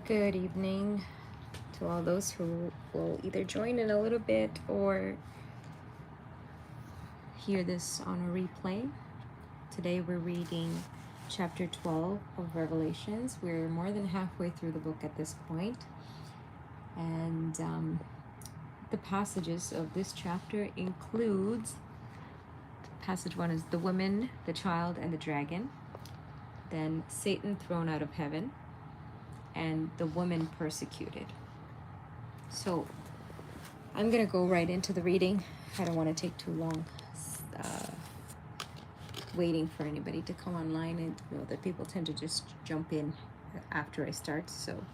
Good evening to all those who will either join in a little bit or hear this on a replay. Today we're reading chapter 12 of Revelations. We're more than halfway through the book at this point. And the passages of this chapter includes, passage 1 is the woman, the child, and the dragon. Then Satan thrown out of heaven, and the woman persecuted. So I'm going to go right into the reading. I don't want to take too long waiting for anybody to come online. And know that people tend to just jump in after I start. So,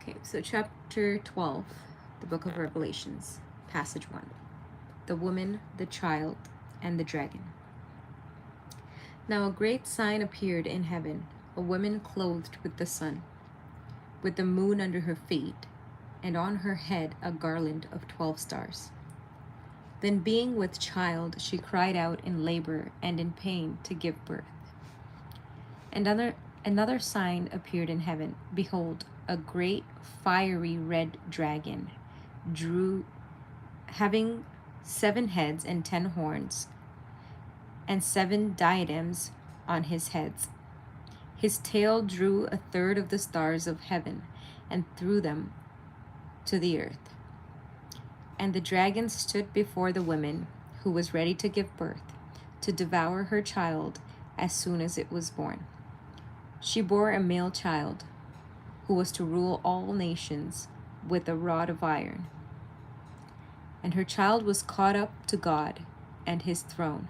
okay, so chapter 12, the book of Revelations, passage 1. The woman, the child, and the dragon. Now a great sign appeared in heaven, a woman clothed with the sun, with the moon under her feet, and on her head a garland of 12 stars. Then being with child, she cried out in labor and in pain to give birth. And another sign appeared in heaven. Behold, a great fiery red dragon, having 7 heads and 10 horns, and 7 diadems on his heads. His tail drew 1/3 of the stars of heaven and threw them to the earth. And the dragon stood before the woman who was ready to give birth, to devour her child as soon as it was born. She bore a male child, who was to rule all nations with a rod of iron. And her child was caught up to God and his throne.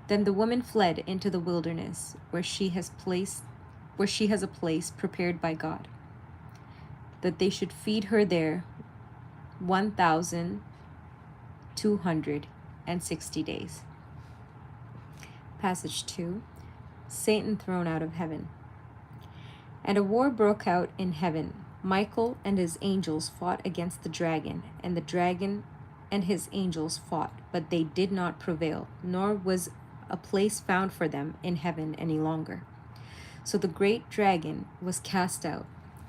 Then the woman fled into the wilderness, where she has a place prepared by God, that they should feed her there 1,260 days. Passage 2. Satan thrown out of heaven. And a war broke out in heaven. Michael and his angels fought against the dragon, and the dragon and his angels fought, but they did not prevail, nor was a place found for them in heaven any longer. So the great dragon was cast out,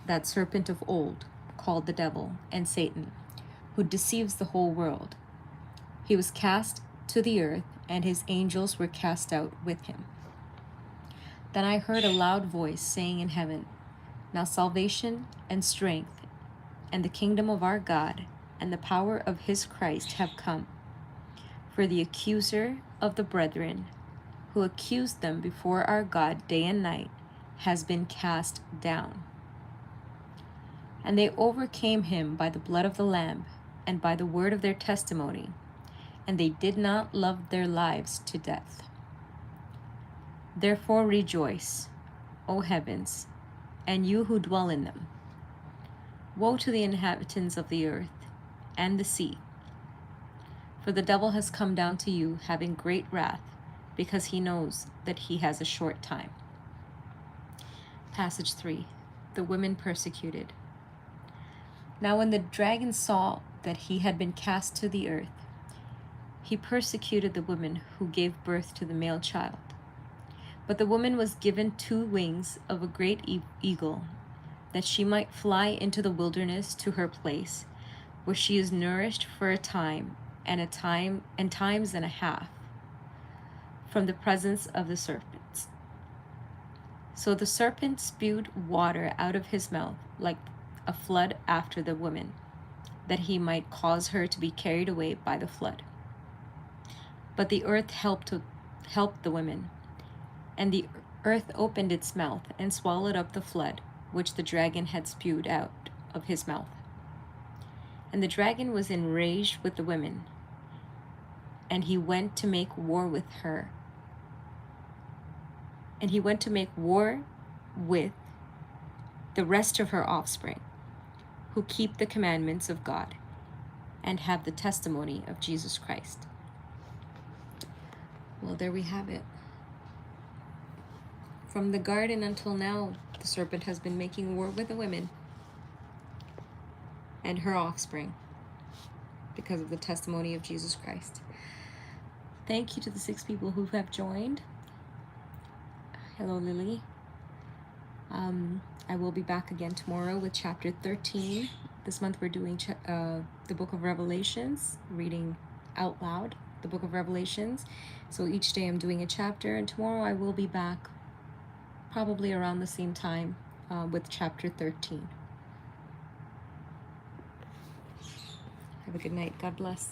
that serpent of old, called the devil and Satan, who deceives the whole world. He was cast to the earth, and his angels were cast out with him. Then I heard a loud voice saying in heaven, Now salvation and strength and the kingdom of our God and the power of his Christ have come. For the accuser of the brethren, who accused them before our God day and night, has been cast down. And they overcame him by the blood of the Lamb and by the word of their testimony, and they did not love their lives to death. Therefore rejoice, O heavens, and you who dwell in them. Woe to the inhabitants of the earth and the sea, for the devil has come down to you, having great wrath, because he knows that he has a short time. Passage 3. The women persecuted. Now when the dragon saw that he had been cast to the earth, he persecuted the woman who gave birth to the male child. But the woman was given 2 wings of a great eagle, that she might fly into the wilderness to her place, where she is nourished for a time and times and a half from the presence of the serpents. So the serpent spewed water out of his mouth like a flood after the woman, that he might cause her to be carried away by the flood. But the earth helped the women, and the earth opened its mouth and swallowed up the flood which the dragon had spewed out of his mouth. And the dragon was enraged with the women, and he went to make war with her. And he went to make war with the rest of her offspring, who keep the commandments of God and have the testimony of Jesus Christ. Well, there we have it. From the garden until now, the serpent has been making war with the women and her offspring because of the testimony of Jesus Christ. Thank you to the 6 people who have joined. Hello, Lily. I will be back again tomorrow with chapter 13. This month we're doing the book of Revelations, reading out loud the book of Revelations. So each day I'm doing a chapter, and tomorrow I will be back probably around the same time with chapter 13. Have a good night. God bless.